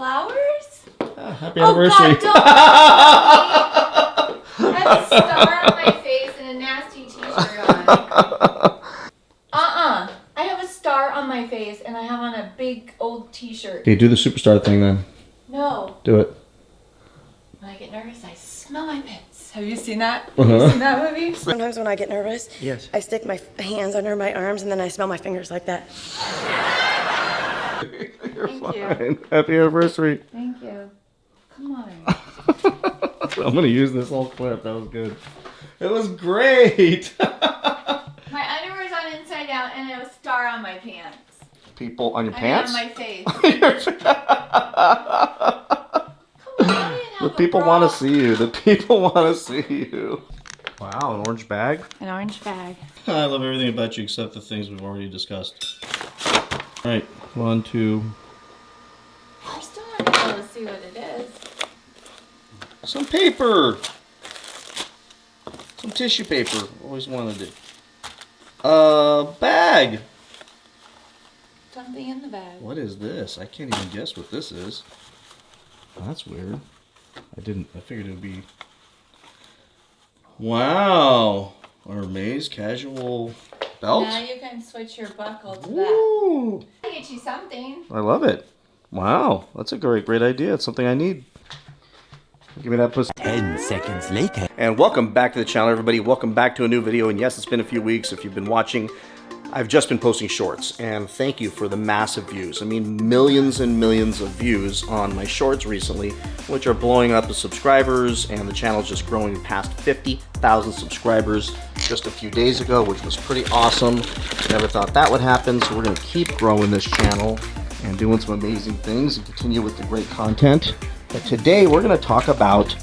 flowers? Happy anniversary. God, don't I have a star on my face and a nasty t-shirt on. I have a star on my face and I have on a big old t-shirt. Okay, do the superstar thing then. No. Do it. When I get nervous, I smell my pits. Have you seen that? Have you seen that movie? Sometimes when I get nervous, yes, I stick my hands under my arms and then I smell my fingers like that. You're Thank fine. you. Happy anniversary. Thank you. Come on. I'm going to use this whole clip. That was good. It was great. My underwear's on inside out and I have a star on my pants. People on your I pants? mean, on my face. The people want to see you. The people want to see you. Wow, an orange bag? An orange bag. I love everything about you except the things we've already discussed. All right, 1, 2. We're still not going to be able to see what it is. Some paper. Some tissue paper. Always wanted it. Bag. Something in the bag. What is this? I can't even guess what this is. Oh, that's weird. I figured it would be... Wow. Hermes casual belt. Now you can switch your buckle to Woo. that. I'll get you something. I love it. Wow. That's a great idea. It's something I need. Give me that pussy. 10 seconds later. And welcome back to the channel, everybody. Welcome back to a new video. And yes, it's been a few weeks if you've been watching. I've just been posting shorts, and thank you for the massive views. I mean, millions and millions of views on my shorts recently, which are blowing up the subscribers, and the channel's just growing past 50,000 subscribers just a few days ago, which was pretty awesome. Never thought that would happen, so we're going to keep growing this channel and doing some amazing things and continue with the great content. But today we're going to talk about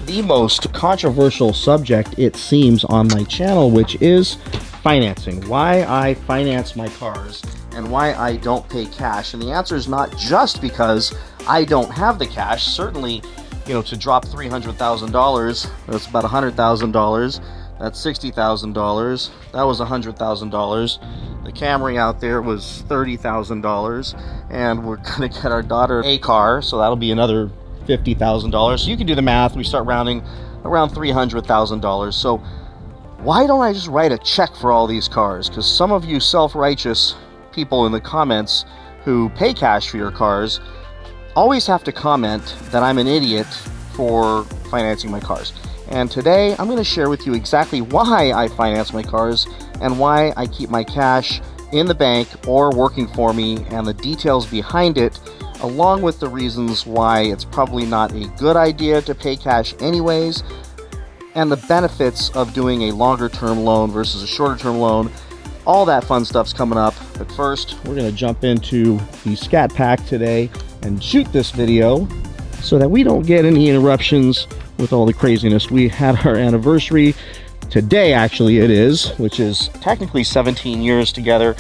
the most controversial subject, it seems, on my channel, which is financing. Why I finance my cars and why I don't pay cash. And the answer is not just because I don't have the cash. Certainly, you know, to drop $300,000, that's about $100,000. That's $60,000. That was $100,000. The Camry out there was $30,000. And we're gonna get our daughter a car, so that'll be another $50,000. So you can do the math. We start rounding around $300,000. So why don't I just write a check for all these cars? Because some of you self-righteous people in the comments who pay cash for your cars always have to comment that I'm an idiot for financing my cars. And today I'm going to share with you exactly why I finance my cars and why I keep my cash in the bank or working for me, and the details behind it, along with the reasons why it's probably not a good idea to pay cash anyways, and the benefits of doing a longer term loan versus a shorter term loan. All that fun stuff's coming up. But first, we're going to jump into the Scat Pack today and shoot this video so that we don't get any interruptions with all the craziness. We had our anniversary today, actually it is, which is technically 17 years together.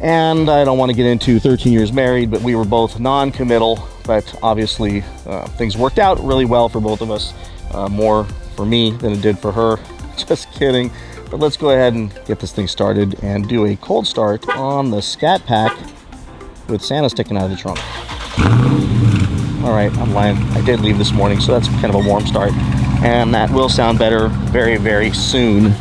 And I don't want to get into 13 years married, but we were both non-committal, but obviously things worked out really well for both of us. More for me than it did for her. Just kidding. But let's go ahead and get this thing started and do a cold start on the Scat Pack with Santa sticking out of the trunk. Alright, I'm lying. I did leave this morning, so that's kind of a warm start. And that will sound better very soon.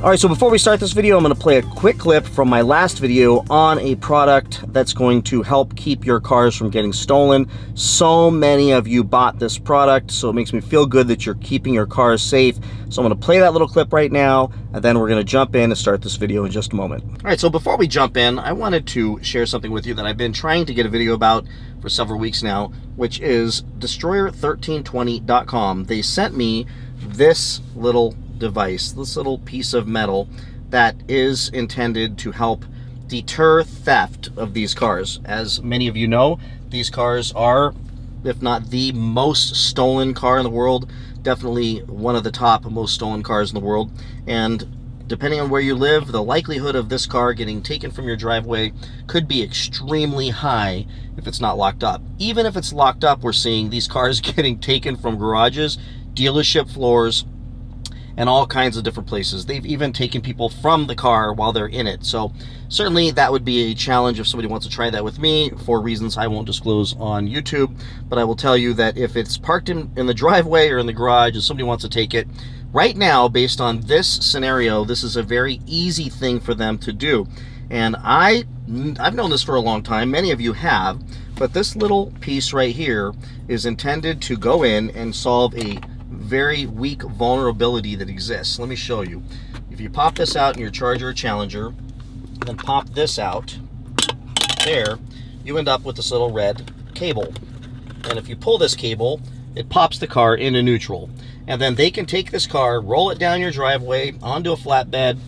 Alright, so before we start this video, I'm going to play a quick clip from my last video on a product that's going to help keep your cars from getting stolen. So many of you bought this product, so it makes me feel good that you're keeping your cars safe. So I'm going to play that little clip right now, and then we're going to jump in and start this video in just a moment. Alright, so before we jump in, I wanted to share something with you that I've been trying to get a video about for several weeks now, which is Destroyer1320.com. They sent me this little device, this little piece of metal that is intended to help deter theft of these cars. As many of you know, these cars are, if not the most stolen car in the world, definitely one of the top most stolen cars in the world. And depending on where you live, the likelihood of this car getting taken from your driveway could be extremely high if it's not locked up. Even if it's locked up, we're seeing these cars getting taken from garages, dealership floors, and all kinds of different places. They've even taken people from the car while they're in it. So certainly that would be a challenge if somebody wants to try that with me, for reasons I won't disclose on YouTube. But I will tell you that if it's parked in the driveway or in the garage and somebody wants to take it, right now, based on this scenario, this is a very easy thing for them to do. And I've known this for a long time, many of you have, but this little piece right here is intended to go in and solve a very weak vulnerability that exists. Let me show you. If you pop this out in your Charger or Challenger, then pop this out, there, you end up with this little red cable. And if you pull this cable, it pops the car into neutral. And then they can take this car, roll it down your driveway, onto a flatbed,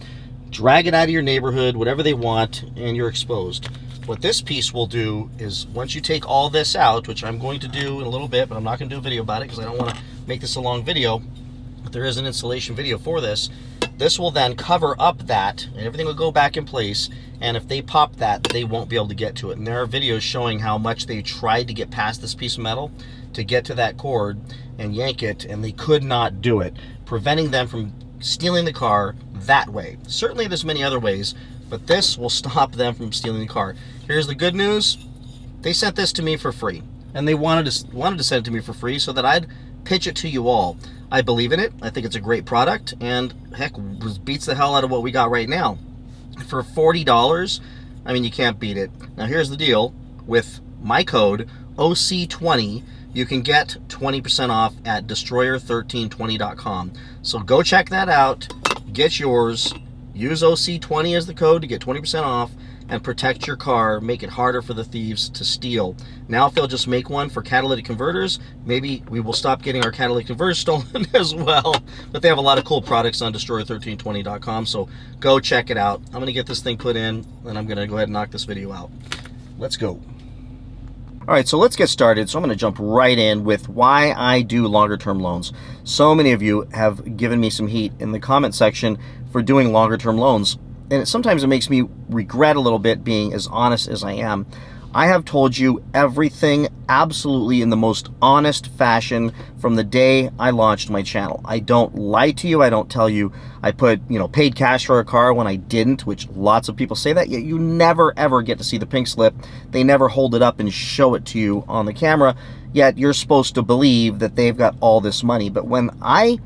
drag it out of your neighborhood, whatever they want, and you're exposed. What this piece will do is, once you take all this out, which I'm going to do in a little bit, but I'm not going to do a video about it because I don't want to make this a long video, but there is an installation video for this. This will then cover up that, and everything will go back in place, and if they pop that, they won't be able to get to it. And there are videos showing how much they tried to get past this piece of metal to get to that cord and yank it, and they could not do it, preventing them from stealing the car that way. Certainly there's many other ways, but this will stop them from stealing the car. Here's the good news. They sent this to me for free, and they wanted to send it to me for free so that I'd pitch it to you all. I believe in it. I think it's a great product, and heck, beats the hell out of what we got right now. For $40, I mean, you can't beat it. Now here's the deal. With my code, OC20, you can get 20% off at destroyer1320.com. So go check that out, get yours, use OC20 as the code to get 20% off, and protect your car, make it harder for the thieves to steal. Now if they'll just make one for catalytic converters, maybe we will stop getting our catalytic converters stolen as well. But they have a lot of cool products on destroyer1320.com, so go check it out. I'm gonna get this thing put in, and I'm gonna go ahead and knock this video out. Let's go. All right, so let's get started. So I'm going to jump right in with why I do longer term loans. So many of you have given me some heat in the comment section for doing longer term loans. And sometimes it makes me regret a little bit being as honest as I am. I have told you everything absolutely in the most honest fashion from the day I launched my channel. I don't lie to you. I don't tell you I put, paid cash for a car when I didn't, which lots of people say that, yet you never ever get to see the pink slip. They never hold it up and show it to you on the camera, yet you're supposed to believe that they've got all this money. But when I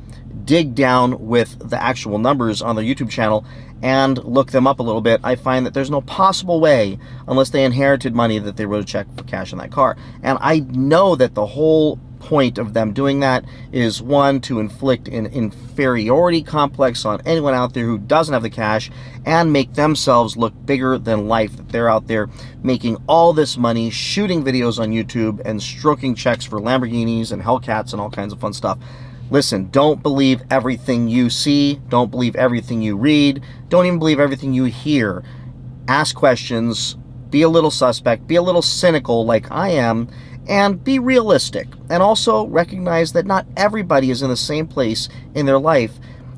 dig down with the actual numbers on the YouTube channel and look them up a little bit, I find that there's no possible way, unless they inherited money, that they wrote a check for cash on that car. And I know that the whole point of them doing that is, one, to inflict an inferiority complex on anyone out there who doesn't have the cash and make themselves look bigger than life, that they're out there making all this money, shooting videos on YouTube and stroking checks for Lamborghinis and Hellcats and all kinds of fun stuff. Listen, don't believe everything you see. Don't believe everything you read. Don't even believe everything you hear. Ask questions. Be a little suspect. Be a little cynical like I am. And be realistic. And also recognize that not everybody is in the same place in their life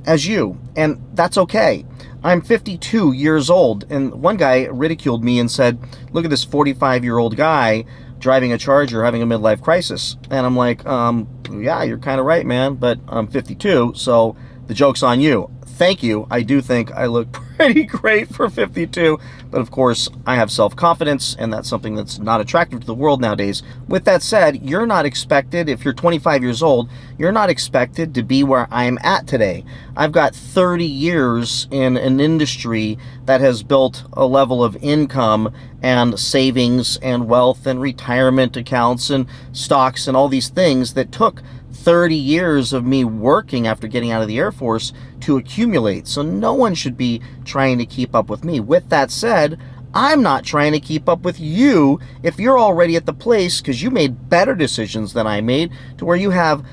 as you. And that's okay. I'm 52 years old. And one guy ridiculed me and said, look at this 45-year-old guy driving a Charger having a midlife crisis. And I'm like, yeah, you're kind of right, man, but I'm 52, so the joke's on you. Thank you. I do think I look pretty great for 52, but of course I have self-confidence, and that's something that's not attractive to the world nowadays. With that said, you're not expected, if you're 25 years old, you're not expected to be where I'm at today. I've got 30 years in an industry that has built a level of income and savings and wealth and retirement accounts and stocks and all these things that took 30 years of me working after getting out of the Air Force to accumulate. So no one should be trying to keep up with me. With that said, I'm not trying to keep up with you if you're already at the place, because you made better decisions than I made, to where you have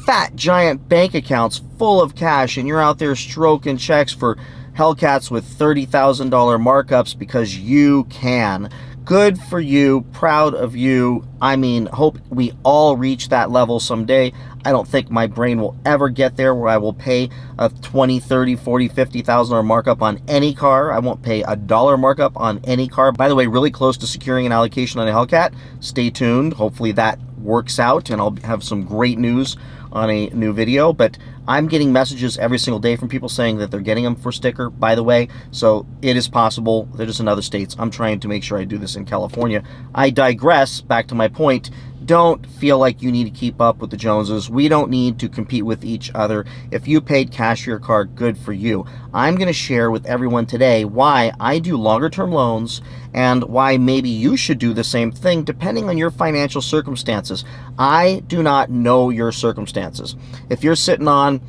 fat giant bank accounts full of cash and you're out there stroking checks for Hellcats with $30,000 markups because you can. Good for you, proud of you. I mean, hope we all reach that level someday. I don't think my brain will ever get there where I will pay a $20, $30, $40, $50,000 markup on any car. I won't pay $1 markup on any car. By the way, really close to securing an allocation on a Hellcat. Stay tuned. Hopefully that works out, and I'll have some great news on a new video. But I'm getting messages every single day from people saying that they're getting them for sticker, by the way. So it is possible. They're just in other states. I'm trying to make sure I do this in California. I digress. Back to my point. Don't feel like you need to keep up with the Joneses. We don't need to compete with each other. If you paid cash for your car, good for you. I'm going to share with everyone today why I do longer term loans and why maybe you should do the same thing depending on your financial circumstances. I do not know your circumstances. If you're sitting on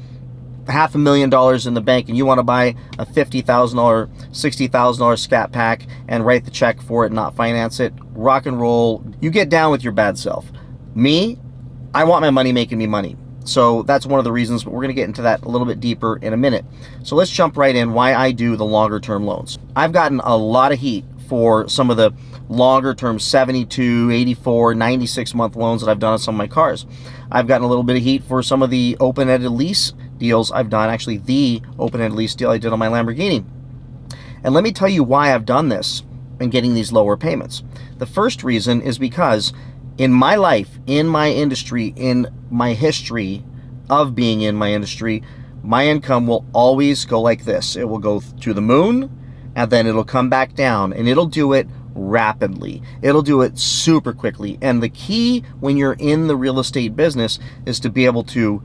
$500,000 in the bank and you want to buy a $50,000, $60,000 Scat Pack and write the check for it and not finance it, rock and roll. You get down with your bad self. Me, I want my money making me money. So that's one of the reasons, but we're going to get into that a little bit deeper in a minute. So let's jump right in why I do the longer term loans. I've gotten a lot of heat for some of the longer term 72, 84, 96 month loans that I've done on some of my cars. I've gotten a little bit of heat for some of the open-ended lease deals I've done. Actually, the open-ended lease deal I did on my Lamborghini. And let me tell you why I've done this and getting these lower payments. The first reason is because in my life, in my industry, in my history of being in my industry, my income will always go like this. It will go to the moon, and then it'll come back down, and it'll do it rapidly. It'll do it super quickly. And the key when you're in the real estate business is to be able to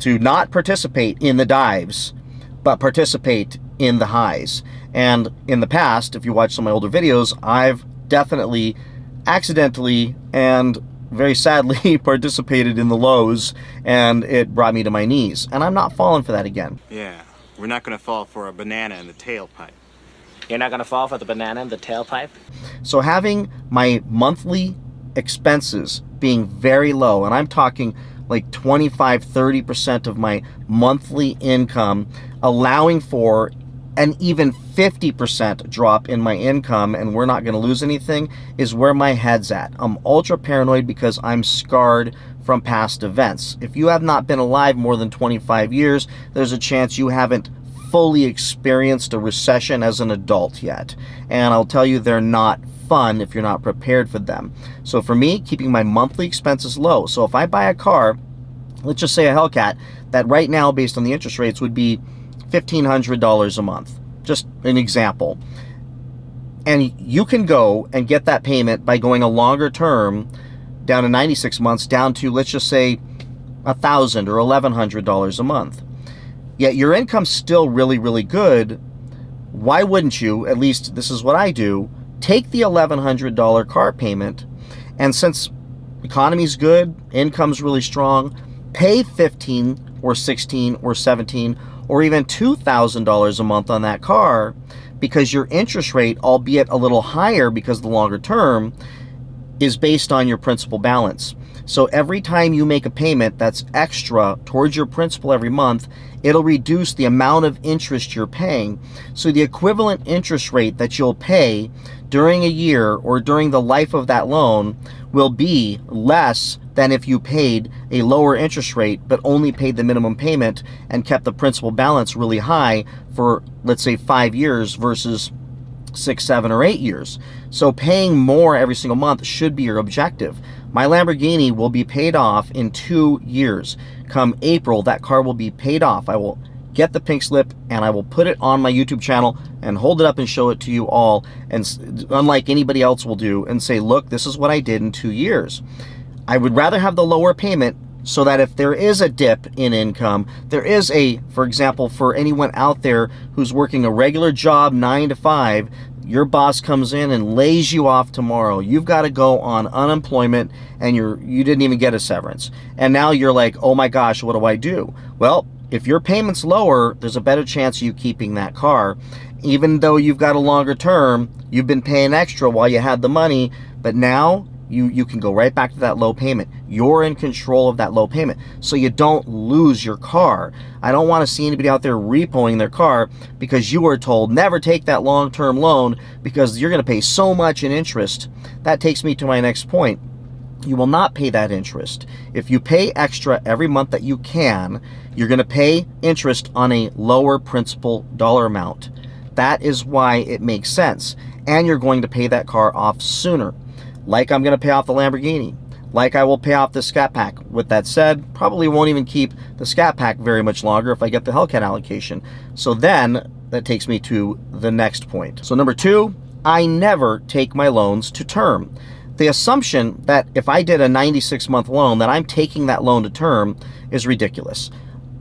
not participate in the dives, but participate in the highs. And in the past, if you watch some of my older videos, I've definitely accidentally and very sadly participated in the lows, and it brought me to my knees. And I'm not falling for that again. Yeah, we're not going to fall for a banana in the tailpipe. You're not going to fall for the banana in the tailpipe? So having my monthly expenses being very low, and I'm talking like 25-30% of my monthly income, allowing for an even 50% drop in my income, and we're not going to lose anything, is where my head's at. I'm ultra paranoid because I'm scarred from past events. If you have not been alive more than 25 years, there's a chance you haven't fully experienced a recession as an adult yet. And I'll tell you, they're not fun if you're not prepared for them. So for me, keeping my monthly expenses low. So if I buy a car, let's just say a Hellcat, that right now, based on the interest rates, would be $1,500 a month. Just an example. And you can go and get that payment by going a longer term, down to 96 months, down to, let's just say, $1,000 or $1,100 a month. Yet your income's still really, really good. Why wouldn't you, at least this is what I do, take the $1,100 car payment, and since economy's good, income's really strong, pay $1,500 or $1,600 or $1,700 or even $2,000 a month on that car, because your interest rate, albeit a little higher because the longer term, is based on your principal balance. So every time you make a payment that's extra towards your principal every month, it'll reduce the amount of interest you're paying. So the equivalent interest rate that you'll pay during a year or during the life of that loan will be less than if you paid a lower interest rate but only paid the minimum payment and kept the principal balance really high for, let's say, 5 years versus 6, 7, or 8 years. So paying more every single month should be your objective. My Lamborghini will be paid off in 2 years. Come April, that car will be paid off. I will get the pink slip and I will put it on my YouTube channel and hold it up and show it to you all, and unlike anybody else will do, and say, look, this is what I did in 2 years. I would rather have the lower payment so that if there is a dip in income, there is a, for example, for anyone out there who's working a regular job 9 to 5, your boss comes in and lays you off tomorrow. You've got to go on unemployment and you didn't even get a severance. And now you're like, oh my gosh, what do I do? Well, if your payment's lower, there's a better chance of you keeping that car. Even though you've got a longer term, you've been paying extra while you had the money, but now you can go right back to that low payment. You're in control of that low payment, so you don't lose your car. I don't want to see anybody out there repoing their car because you were told never take that long-term loan because you're going to pay so much in interest. That takes me to my next point. You will not pay that interest. If you pay extra every month that you can, you're going to pay interest on a lower principal dollar amount. That is why it makes sense. And you're going to pay that car off sooner. Like I'm going to pay off the Lamborghini. like I will pay off the Scat Pack. With that said, probably won't even keep the Scat Pack very much longer if I get the Hellcat allocation. So then that takes me to the next point. So number 2, I never take my loans to term. The assumption that if I did a 96-month loan that I'm taking that loan to term is ridiculous.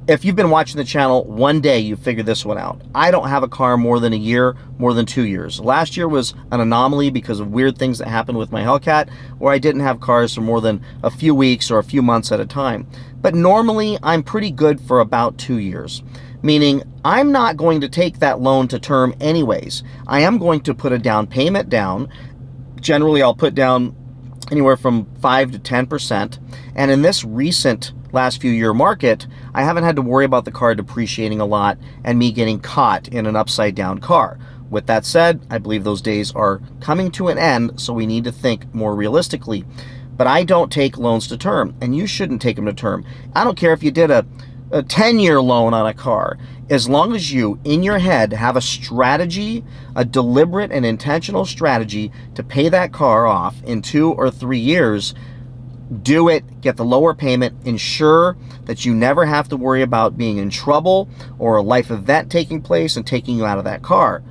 If you've been watching the channel, one day you figure this one out. I don't have a car more than a year, more than 2 years. Last year was an anomaly because of weird things that happened with my Hellcat, where I didn't have cars for more than a few weeks or a few months at a time. But normally, I'm pretty good for about 2 years. Meaning, I'm not going to take that loan to term anyways. I am going to put a down payment down. Generally, I'll put down anywhere from 5 to 10%. And in this recent last few year market, I haven't had to worry about the car depreciating a lot and me getting caught in an upside down car. With that said, I believe those days are coming to an end, so we need to think more realistically. But I don't take loans to term, and you shouldn't take them to term. I don't care if you did a 10-year loan on a car. As long as you, in your head, have a strategy, a deliberate and intentional strategy to pay that car off in 2 or 3 years, do it, get the lower payment, ensure that you never have to worry about being in trouble or a life event taking place and taking you out of that car.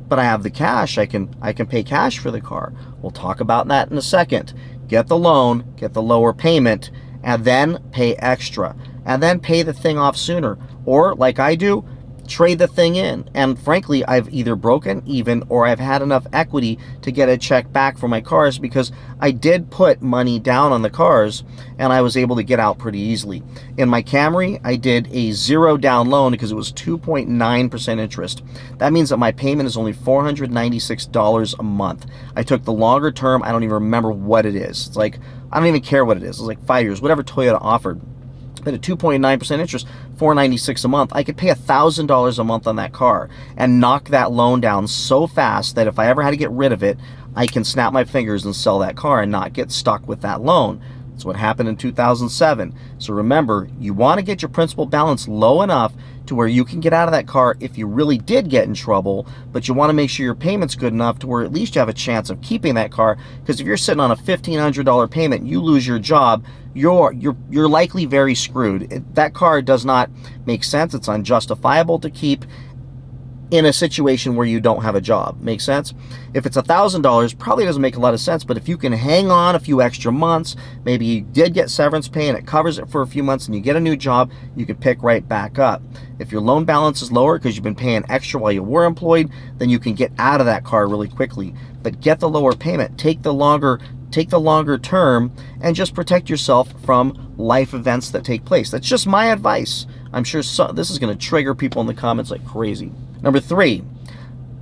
But I have the cash, I can pay cash for the car. We'll talk about that in a second. Get the loan, get the lower payment, and then pay extra. And then pay the thing off sooner. Or, like I do, trade the thing in. And frankly, I've either broken even or I've had enough equity to get a check back for my cars because I did put money down on the cars and I was able to get out pretty easily. In my Camry, I did a 0 down loan because it was 2.9% interest. That means that my payment is only $496 a month. I took the longer term. I don't even remember what it is. It's like, I don't even care what it is. It's like 5 years, whatever Toyota offered. But at 2.9% interest, $496 a month, I could pay $1,000 a month on that car and knock that loan down so fast that if I ever had to get rid of it, I can snap my fingers and sell that car and not get stuck with that loan. That's what happened in 2007. So remember, you want to get your principal balance low enough to where you can get out of that car if you really did get in trouble, but you want to make sure your payment's good enough to where at least you have a chance of keeping that car, because if you're sitting on a $1,500 payment, you lose your job, you're likely very screwed. That car does not make sense. It's unjustifiable to keep in a situation where you don't have a job. Make sense? If it's $1,000, probably doesn't make a lot of sense, but if you can hang on a few extra months, maybe you did get severance pay and it covers it for a few months and you get a new job, you can pick right back up. If your loan balance is lower because you've been paying extra while you were employed, then you can get out of that car really quickly. But get the lower payment, take the longer term, and just protect yourself from life events that take place. That's just my advice. I'm sure this is going to trigger people in the comments like crazy. Number 3,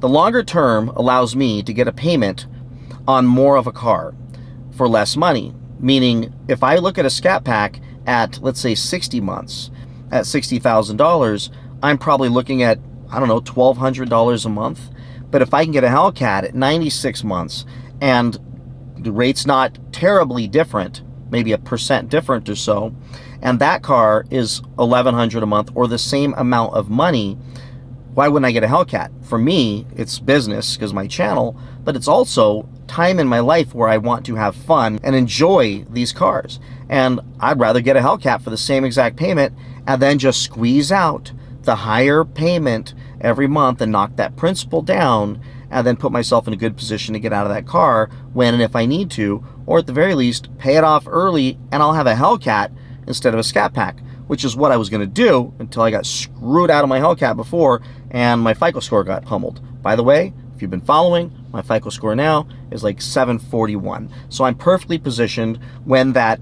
the longer term allows me to get a payment on more of a car for less money. Meaning, if I look at a Scat Pack at, let's say, 60 months, at $60,000, I'm probably looking at, I don't know, $1,200 a month. But if I can get a Hellcat at 96 months, and the rate's not terribly different, maybe 1% different or so, and that car is $1,100 a month or the same amount of money, why wouldn't I get a Hellcat? For me, it's business because my channel, but it's also time in my life where I want to have fun and enjoy these cars. And I'd rather get a Hellcat for the same exact payment and then just squeeze out the higher payment every month and knock that principal down and then put myself in a good position to get out of that car when and if I need to, or at the very least, pay it off early and I'll have a Hellcat instead of a Scat Pack, which is what I was going to do until I got screwed out of my Hellcat before and my FICO score got pummeled. By the way, if you've been following, my FICO score now is like 741. So I'm perfectly positioned when that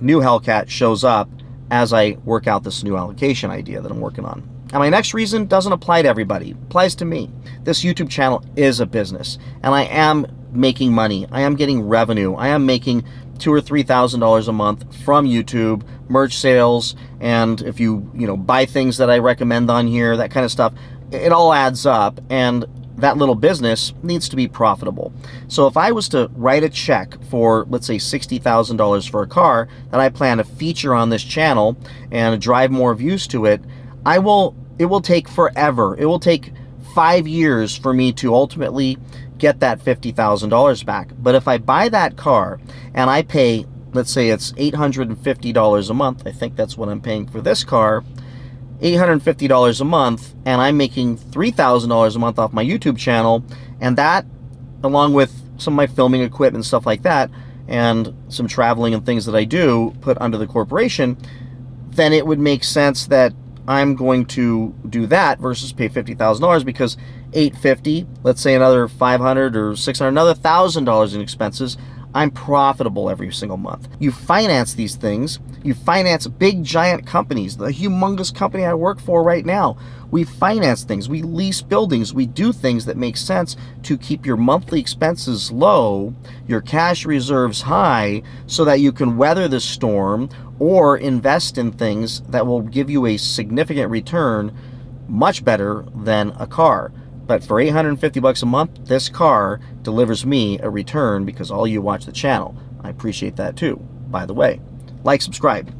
new Hellcat shows up as I work out this new allocation idea that I'm working on. And my next reason doesn't apply to everybody, it applies to me. This YouTube channel is a business, and I am making money. I am getting revenue. I am making $2,000 or $3,000 a month from YouTube, merch sales, and if you buy things that I recommend on here, that kind of stuff, it all adds up, and that little business needs to be profitable. So if I was to write a check for, let's say, $60,000 for a car that I plan to feature on this channel and drive more views to it, it will take forever. It will take 5 years for me to ultimately get that $50,000 back. But if I buy that car and I pay let's say it's $850 a month. I think that's what I'm paying for this car. $850 a month, and I'm making $3,000 a month off my YouTube channel, and that, along with some of my filming equipment and stuff like that, and some traveling and things that I do put under the corporation, then it would make sense that I'm going to do that versus pay $50,000, because $850, let's say another $500 or $600, another $1,000 in expenses, I'm profitable every single month. You finance these things. You finance big giant companies. The humongous company I work for right now, we finance things. We lease buildings. We do things that make sense to keep your monthly expenses low, your cash reserves high, so that you can weather the storm or invest in things that will give you a significant return, much better than a car. But for $850 a month, this car delivers me a return because all you watch the channel. I appreciate that too, by the way. Like, subscribe.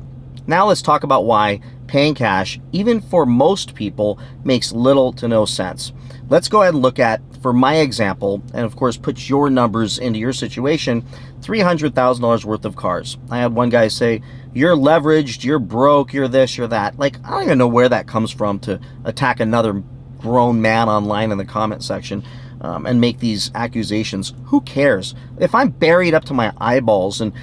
Now let's talk about why paying cash, even for most people, makes little to no sense. Let's go ahead and look at, for my example, and of course put your numbers into your situation, $300,000 worth of cars. I had one guy say, you're leveraged, you're broke, you're this, you're that. Like, I don't even know where that comes from to attack another grown man online in the comment section and make these accusations. Who cares? If I'm buried up to my eyeballs and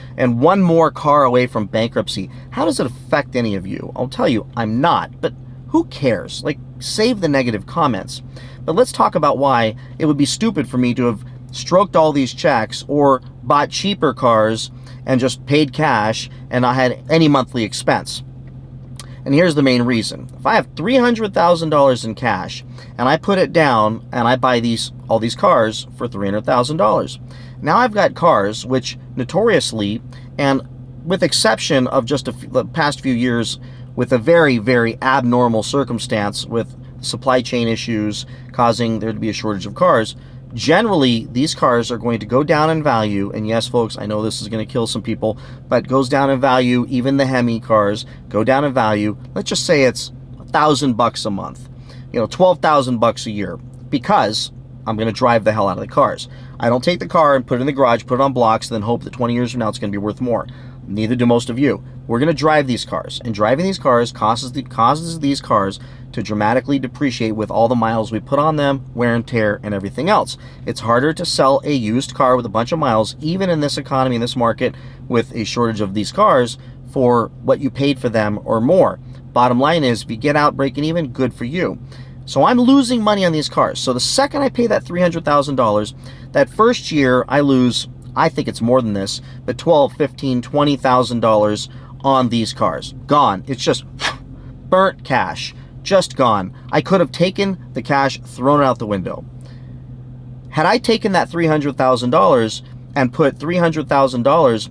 one more car away from bankruptcy, how does it affect any of you? I'll tell you, I'm not, but who cares? Like, save the negative comments. But let's talk about why it would be stupid for me to have stroked all these checks or bought cheaper cars and just paid cash and not had any monthly expense. And here's the main reason. If I have $300,000 in cash and I put it down and I buy all these cars for $300,000, now I've got cars which notoriously, and with exception of just the past few years with a very, very abnormal circumstance with supply chain issues causing there to be a shortage of cars, generally these cars are going to go down in value. And yes, folks, I know this is going to kill some people, but goes down in value. Even the Hemi cars go down in value. Let's just say it's $1,000 a month, $12,000 a year, because I'm going to drive the hell out of the cars. I don't take the car and put it in the garage, put it on blocks, and then hope that 20 years from now it's going to be worth more. Neither do most of you. We're going to drive these cars, and driving these cars causes these cars to dramatically depreciate with all the miles we put on them, wear and tear, and everything else. It's harder to sell a used car with a bunch of miles, even in this economy, in this market, with a shortage of these cars, for what you paid for them or more. Bottom line is, if you get out breaking even, good for you. So I'm losing money on these cars. So the second I pay that $300,000, that first year I lose, I think it's more than this, but $12,000, $15,000, $20,000 on these cars. Gone. It's just burnt cash. Just gone. I could have taken the cash, thrown it out the window. Had I taken that $300,000 and put $300,000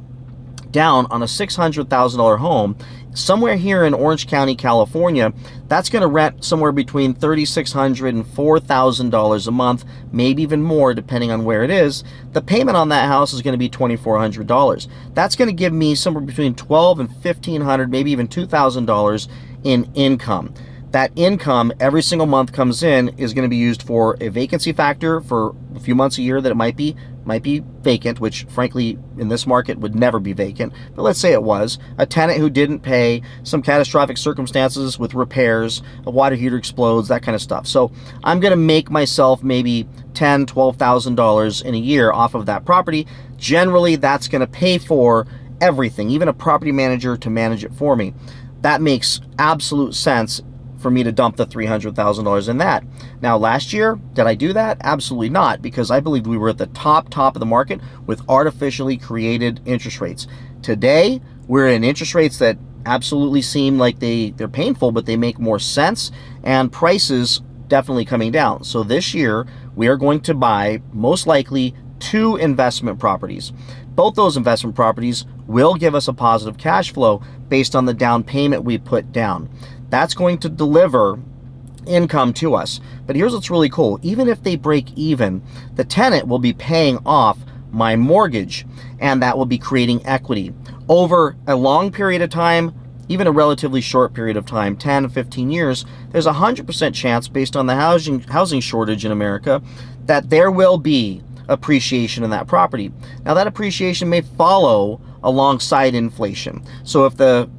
down on a $600,000 home, somewhere here in Orange County, California, that's going to rent somewhere between $3,600 and $4,000 a month, maybe even more depending on where it is. The payment on that house is going to be $2,400. That's going to give me somewhere between $1,200 and $1,500, maybe even $2,000 in income. That income every single month comes in is going to be used for a vacancy factor for a few months a year that it might be vacant, which frankly in this market would never be vacant, but let's say it was. A tenant who didn't pay, some catastrophic circumstances with repairs, a water heater explodes, that kind of stuff. So I'm going to make myself maybe $10,000, $12,000 in a year off of that property. Generally, that's going to pay for everything, even a property manager to manage it for me. That makes absolute sense for me to dump the $300,000 in that. Now, last year, did I do that? Absolutely not, because I believed we were at the top of the market with artificially created interest rates. Today, we're in interest rates that absolutely seem like they're painful, but they make more sense, and prices definitely coming down. So this year, we are going to buy, most likely, 2 investment properties. Both those investment properties will give us a positive cash flow based on the down payment we put down. That's going to deliver income to us. But here's what's really cool. Even if they break even, the tenant will be paying off my mortgage, and that will be creating equity. Over a long period of time, even a relatively short period of time, 10 to 15 years, there's a 100% chance, based on the housing shortage in America, that there will be appreciation in that property. Now that appreciation may follow alongside inflation. So if the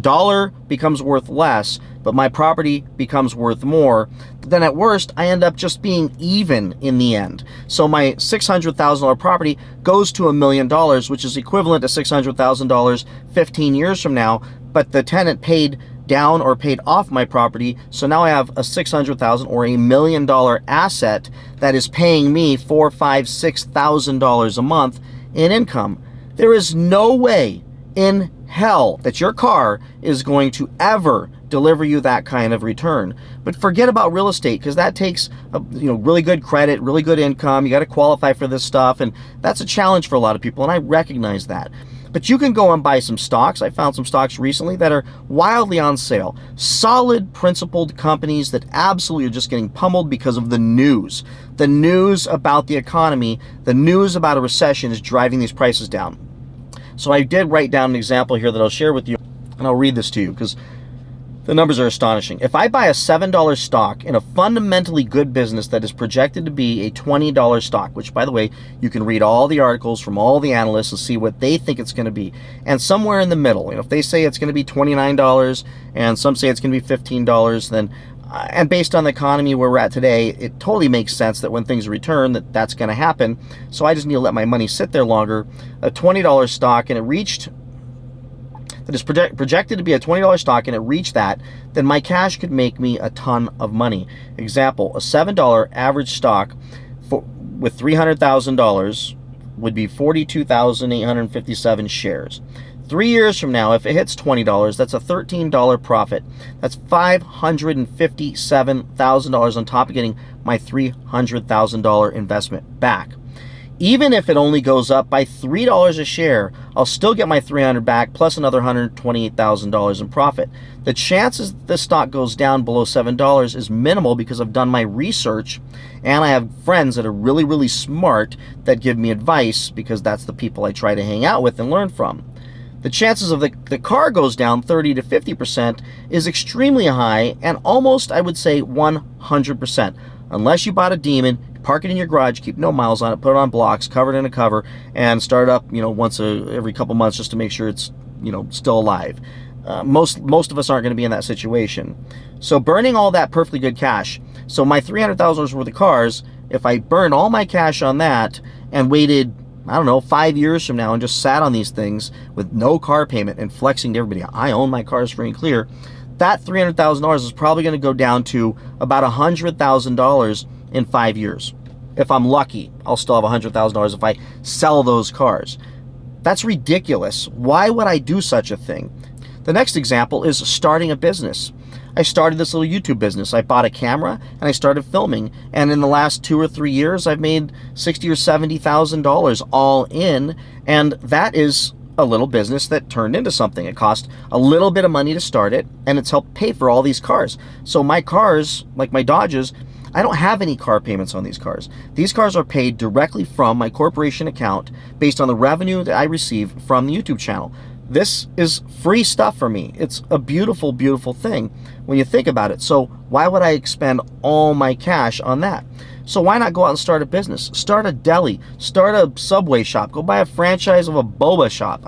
dollar becomes worth less, but my property becomes worth more, then at worst, I end up just being even in the end. So my $600,000 property goes to $1 million, which is equivalent to $600,000 15 years from now, but the tenant paid down or paid off my property, so now I have a $600,000 or $1 million asset that is paying me $4,000, $5,000, $6,000 a month in income. There is no way in hell that your car is going to ever deliver you that kind of return. But forget about real estate, because that takes really good credit, really good income. You got to qualify for this stuff, and that's a challenge for a lot of people, and I recognize that. But you can go and buy some stocks. I found some stocks recently that are wildly on sale. Solid, principled companies that absolutely are just getting pummeled because of the news. The news about the economy, the news about a recession is driving these prices down. So I did write down an example here that I'll share with you, and I'll read this to you because the numbers are astonishing. If I buy a $7 stock in a fundamentally good business that is projected to be a $20 stock, which, by the way, you can read all the articles from all the analysts and see what they think it's going to be. And somewhere in the middle, if they say it's going to be $29 and some say it's going to be $15, then, and based on the economy where we're at today, it totally makes sense that when things return, that's going to happen. So I just need to let my money sit there longer. A $20 stock, and it reached... that is projected to be a $20 stock, and it reached that, then my cash could make me a ton of money. Example, a $7 average stock with $300,000 would be 42,857 shares. 3 years from now, if it hits $20, that's a $13 profit. That's $557,000 on top of getting my $300,000 investment back. Even if it only goes up by $3 a share, I'll still get my $300 back plus another $128,000 in profit. The chances that this stock goes down below $7 is minimal because I've done my research and I have friends that are really, really smart that give me advice, because that's the people I try to hang out with and learn from. The chances of the car goes down 30 to 50% is extremely high, and almost, I would say, 100%. Unless you bought a demon, park it in your garage, keep no miles on it, put it on blocks, cover it in a cover, and start up, once every couple months just to make sure it's, still alive. Most of us aren't going to be in that situation. So burning all that perfectly good cash. So my $300,000 worth of cars, if I burned all my cash on that and waited, 5 years from now and just sat on these things with no car payment and flexing to everybody, I own my cars free and clear, that $300,000 is probably going to go down to about $100,000 in 5 years. If I'm lucky, I'll still have $100,000 if I sell those cars. That's ridiculous. Why would I do such a thing? The next example is starting a business. I started this little YouTube business. I bought a camera and I started filming. And in the last 2 or 3 years, I've made $60,000 or $70,000 all in. And that is a little business that turned into something. It cost a little bit of money to start it, and it's helped pay for all these cars. So my cars, like my Dodges, I don't have any car payments on these cars. These cars are paid directly from my corporation account based on the revenue that I receive from the YouTube channel. This is free stuff for me. It's a beautiful, beautiful thing when you think about it. So why would I expend all my cash on that? So why not go out and start a business? Start a deli, start a Subway shop, go buy a franchise of a boba shop.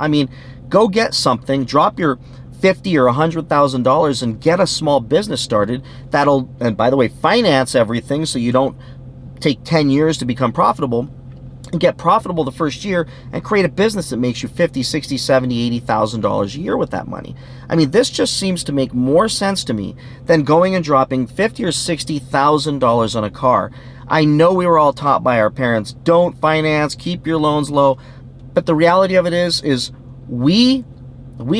Go get something, drop your $50,000 or $100,000 and get a small business started that'll, and by the way, finance everything so you don't take 10 years to become profitable, and get profitable the first year and create a business that makes you $50,000, $60,000, $70,000, $80,000 a year with that money. This just seems to make more sense to me than going and dropping $50,000 or $60,000 on a car. I know we were all taught by our parents, don't finance, keep your loans low, but the reality of it is we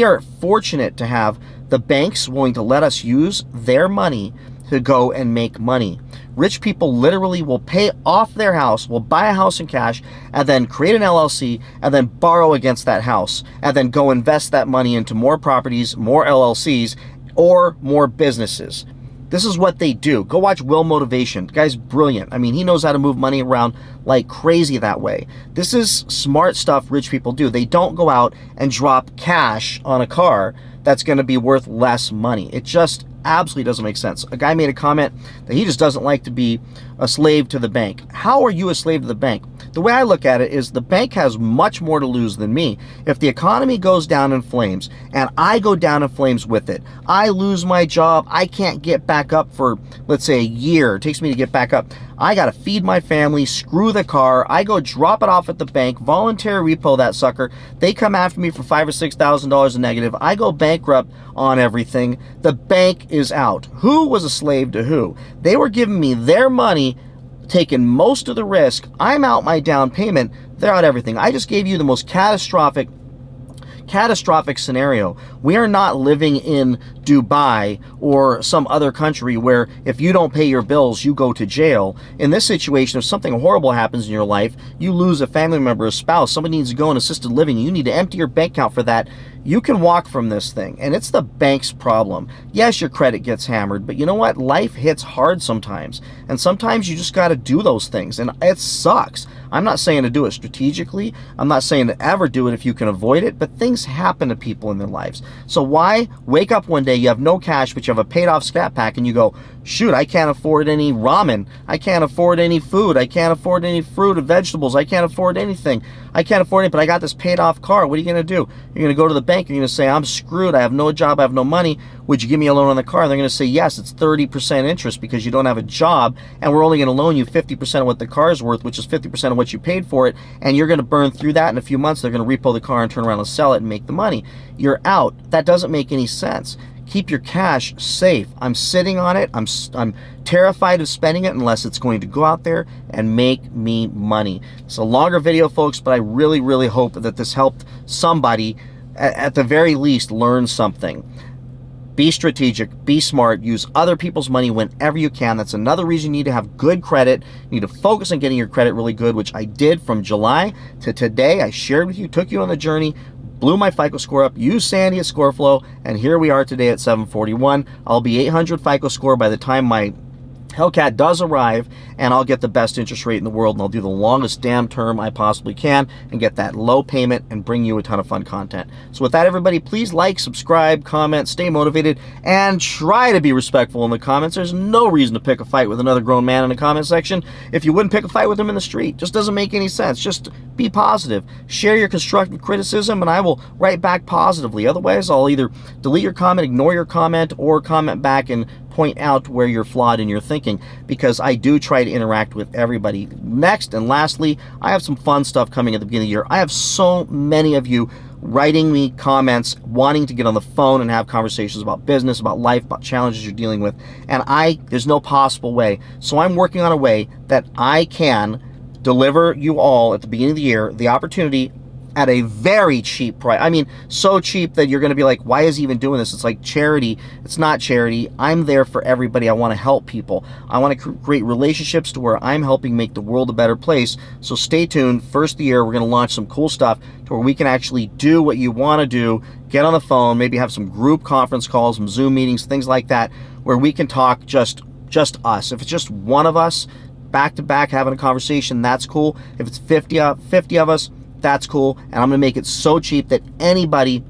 are fortunate to have the banks willing to let us use their money to go and make money. Rich people literally will pay off their house, will buy a house in cash, and then create an LLC, and then borrow against that house, and then go invest that money into more properties, more LLCs, or more businesses. This is what they do. Go watch Will Motivation. The guy's brilliant. He knows how to move money around like crazy that way. This is smart stuff rich people do. They don't go out and drop cash on a car that's going to be worth less money. It just absolutely doesn't make sense. A guy made a comment that he just doesn't like to be a slave to the bank. How are you a slave to the bank? The way I look at it is the bank has much more to lose than me. If the economy goes down in flames and I go down in flames with it, I lose my job, I can't get back up for, let's say, a year. It takes me to get back up. I got to feed my family, screw the car. I go drop it off at the bank, voluntary repo that sucker. They come after me for $5,000 or $6,000 in negative. I go bankrupt on everything. The bank is out. Who was a slave to who? They were giving me their money, taking most of the risk. I'm out my down payment. They're out everything. I just gave you the most catastrophic scenario. We are not living in Dubai or some other country where if you don't pay your bills, you go to jail. In this situation, if something horrible happens in your life, you lose a family member, a spouse, somebody needs to go in assisted living, you need to empty your bank account for that, you can walk from this thing. And it's the bank's problem. Yes, your credit gets hammered, but you know what? Life hits hard sometimes. And sometimes you just got to do those things. And it sucks. I'm not saying to do it strategically. I'm not saying to ever do it if you can avoid it, but things happen to people in their lives. So why wake up one day, you have no cash, but you have a paid off Scat Pack, and you go, shoot, I can't afford any ramen. I can't afford any food. I can't afford any fruit or vegetables. I can't afford anything. I can't afford it, but I got this paid off car. What are you going to do? You're going to go to the bank. You're going to say, I'm screwed. I have no job. I have no money. Would you give me a loan on the car? And they're going to say, yes, it's 30% interest because you don't have a job, and we're only going to loan you 50% of what the car is worth, which is 50% of what you paid for it, and you're going to burn through that in a few months. They're going to repo the car and turn around and sell it and make the money. You're out. That doesn't make any sense. Keep your cash safe. I'm sitting on it. I'm terrified of spending it unless it's going to go out there and make me money. It's a longer video, folks, but I really, really hope that this helped somebody, at the very least, learn something. Be strategic, be smart, use other people's money whenever you can. That's another reason you need to have good credit. You need to focus on getting your credit really good, which I did from July to today. I shared with you, took you on the journey, blew my FICO score up, used Sandy at ScoreFlow, and here we are today at 741. I'll be 800 FICO score by the time my Hellcat does arrive, and I'll get the best interest rate in the world, and I'll do the longest damn term I possibly can and get that low payment and bring you a ton of fun content. So with that, everybody, please like, subscribe, comment, stay motivated, and try to be respectful in the comments. There's no reason to pick a fight with another grown man in the comment section if you wouldn't pick a fight with him in the street. Just doesn't make any sense. Just be positive. Share your constructive criticism, and I will write back positively. Otherwise, I'll either delete your comment, ignore your comment, or comment back and point out where you're flawed in your thinking, because I do try to interact with everybody. Next and lastly, I have some fun stuff coming at the beginning of the year. I have so many of you writing me comments, wanting to get on the phone and have conversations about business, about life, about challenges you're dealing with, and there's no possible way. So I'm working on a way that I can deliver you all at the beginning of the year the opportunity at a very cheap price. I mean, so cheap that you're going to be like, why is he even doing this? It's like charity. It's not charity. I'm there for everybody. I want to help people. I want to create relationships to where I'm helping make the world a better place. So stay tuned. First of the year, we're going to launch some cool stuff to where we can actually do what you want to do. Get on the phone, maybe have some group conference calls, some Zoom meetings, things like that, where we can talk just us. If it's just one of us, back to back, having a conversation, that's cool. If it's 50 of us, that's cool. And I'm going to make it so cheap that anybody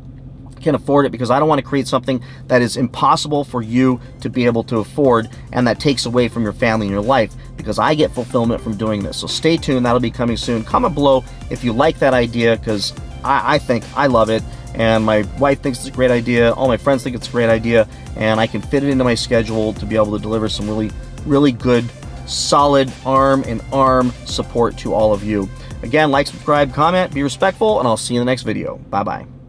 can afford it, because I don't want to create something that is impossible for you to be able to afford and that takes away from your family and your life, because I get fulfillment from doing this. So stay tuned. That'll be coming soon. Comment below if you like that idea, because I think I love it, and my wife thinks it's a great idea. All my friends think it's a great idea, and I can fit it into my schedule to be able to deliver some really, really good, solid arm support to all of you. Again, like, subscribe, comment, be respectful, and I'll see you in the next video. Bye-bye.